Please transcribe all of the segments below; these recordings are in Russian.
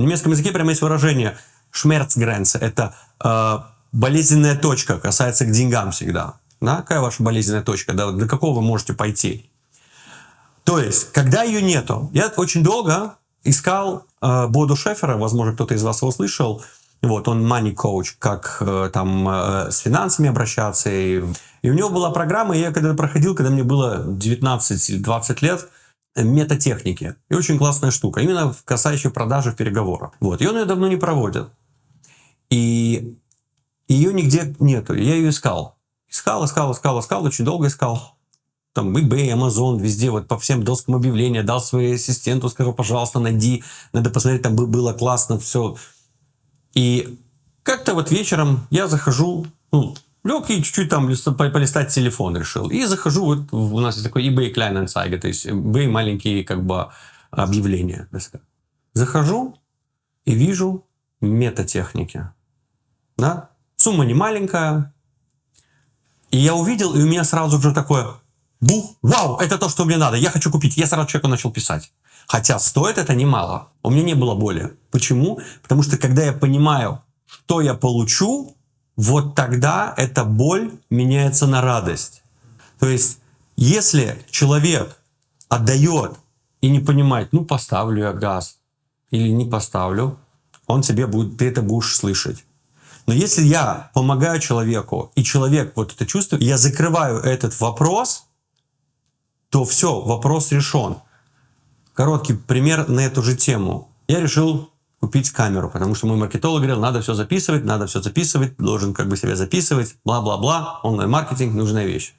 В немецком языке прямо есть выражение «Schmerzgrenze». Это болезненная точка, касается к деньгам всегда. Да? Какая ваша болезненная точка? До какого вы можете пойти? То есть, когда ее нету, я очень долго искал Бодо Шефера, возможно, кто-то из вас его слышал. Вот, он money coach, как там с финансами обращаться. И у него была программа, и я когда проходил, когда мне было 19 или 20 лет, метатехники. И очень классная штука, именно касающая продажи в переговорах. Вот, и он ее давно не проводит. И ее нигде нету. Я ее искал. Искал, очень долго искал. Там eBay, Amazon, везде, вот по всем доскам объявления, дал своему ассистенту, сказал, пожалуйста, найди, надо посмотреть, там было классно, все. И как-то вот вечером я захожу, лег и чуть-чуть там полистать телефон решил. И захожу, вот у нас есть такой eBay Kleinanzeige, то есть eBay маленькие как бы объявления. Захожу и вижу метатехники. Да? Сумма не маленькая. И я увидел, и у меня сразу же такое... Бух, вау, это то, что мне надо, я хочу купить. Я сразу человеку начал писать. Хотя стоит это немало. У меня не было боли. Почему? Потому что когда я понимаю, что я получу, вот тогда эта боль меняется на радость. То есть, если человек отдает и не понимает, поставлю я газ или не поставлю, он тебе будет, ты это будешь слышать. Но если я помогаю человеку, и человек вот это чувствует, я закрываю этот вопрос, то все, вопрос решен. Короткий пример на эту же тему. Я решил купить камеру, потому что мой маркетолог говорил, надо все записывать, должен как бы себя записывать, бла-бла-бла, онлайн-маркетинг, нужная вещь.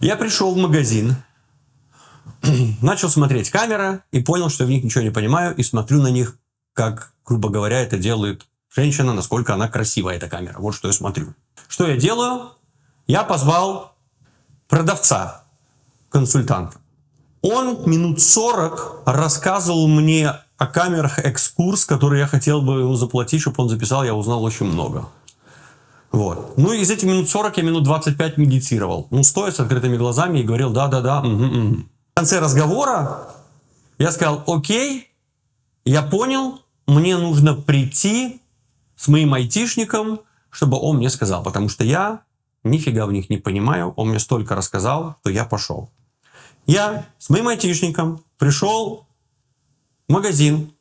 Я пришел в магазин, начал смотреть камеры и понял, что я в них ничего не понимаю, и смотрю на них, как, грубо говоря, это делает женщина, насколько она красивая, эта камера. Вот что я смотрю. Что я делаю? Я позвал продавца, консультанта. Он минут 40 рассказывал мне о камерах экскурс, который я хотел бы ему заплатить, чтобы он записал, я узнал очень много. Вот. Из этих минут 40 я минут 25 медитировал. Стоя с открытыми глазами и говорил да-да-да. В конце разговора я сказал, окей, я понял, мне нужно прийти с моим айтишником, чтобы он мне сказал, потому что я нифига в них не понимаю, он мне столько рассказал, что я пошел. Я с моим айтишником пришел в магазин,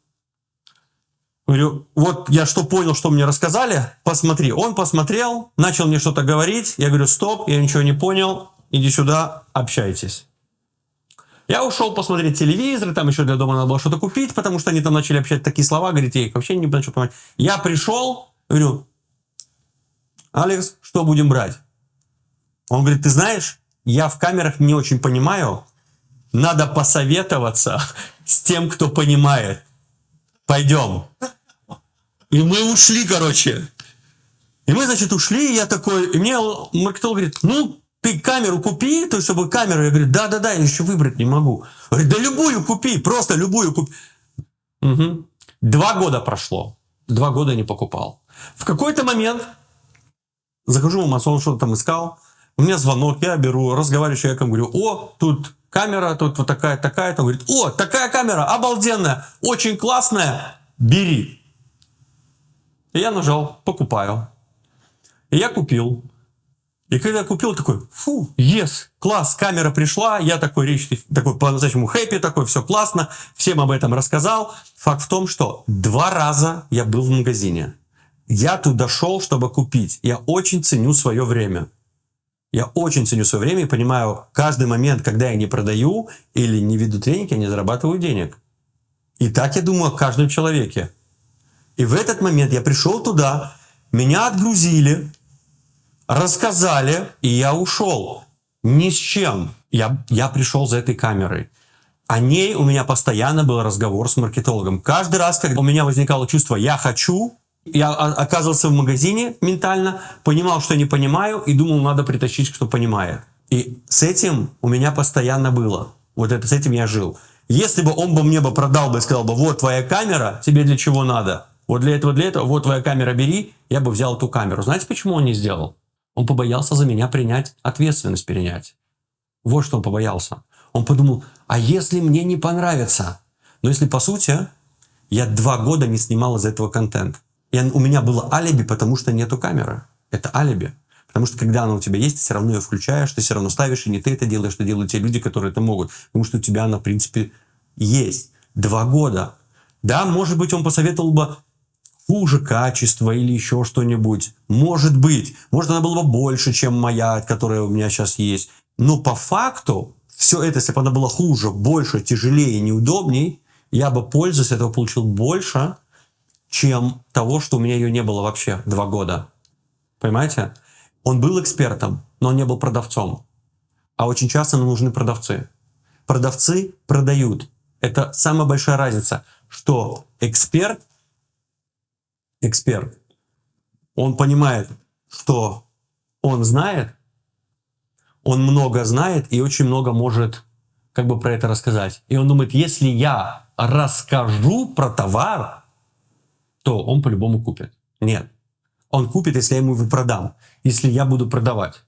говорю, вот я что понял, что мне рассказали, посмотри. Он посмотрел, начал мне что-то говорить, я говорю, стоп, я ничего не понял, иди сюда, общайтесь. Я ушел посмотреть телевизор, там еще для дома надо было что-то купить, потому что они там начали общать такие слова, говорить, я их вообще не начал понимать. Я пришел, говорю, Алекс, что будем брать? Он говорит, ты знаешь, я в камерах не очень понимаю, надо посоветоваться с тем, кто понимает. Пойдем. И мы ушли, короче. И мы, значит, ушли, и я такой, и мне маркетолог говорит, ты камеру купи, то чтобы камеру. Я говорю, да-да-да, я еще выбрать не могу. Говорит, да любую купи, просто любую купи. 2 года прошло. 2 года не покупал. В какой-то момент захожу в Amazon, он что-то там искал. У меня звонок, я беру, разговариваю с человеком, говорю, тут камера, тут вот такая-такая. Он говорит, такая камера, обалденная, очень классная, бери. И я нажал, покупаю. И я купил. И когда я купил, такой, класс, камера пришла, я такой по-настоящему хэппи, такой, все классно, всем об этом рассказал. Факт в том, что 2 раза я был в магазине. Я туда шел, чтобы купить. Я очень ценю свое время. И понимаю, каждый момент, когда я не продаю или не веду тренинг, я не зарабатываю денег. И так я думаю о каждом человеке. И в этот момент я пришел туда, меня отгрузили, рассказали, и я ушел. Ни с чем. Я пришел за этой камерой. О ней у меня постоянно был разговор с маркетологом. Каждый раз, когда у меня возникало чувство «я хочу», я оказывался в магазине ментально, понимал, что я не понимаю, и думал, надо притащить, кто понимает. И с этим у меня постоянно было. С этим я жил. Если бы он мне продал бы и сказал бы, вот твоя камера, тебе для чего надо? Вот для этого, вот твоя камера, бери, я бы взял эту камеру. Знаете, почему он не сделал? Он побоялся за меня ответственность принять. Вот что он побоялся. Он подумал, а если мне не понравится? Но если по сути, Я 2 года не снимал из этого контент. У меня было алиби, потому что нету камеры. Это алиби. Потому что когда она у тебя есть, ты все равно ее включаешь, ты все равно ставишь, и не ты это делаешь, что делают те люди, которые это могут. Потому что у тебя она, в принципе, есть. 2 года. Да, может быть, он посоветовал бы хуже качество или еще что-нибудь. Может быть. Может, она была бы больше, чем моя, которая у меня сейчас есть. Но по факту, все это, если бы она была хуже, больше, тяжелее, неудобней, я бы пользу с этого получил больше, чем того, что у меня ее не было вообще 2 года. Понимаете? Он был экспертом, но он не был продавцом. А очень часто нам нужны продавцы. Продавцы продают. Это самая большая разница, что эксперт, он понимает, что он знает, он много знает и очень много может как бы про это рассказать. И он думает, если я расскажу про товар, то он по-любому купит. Нет. Он купит, если я ему его продам, если я буду продавать.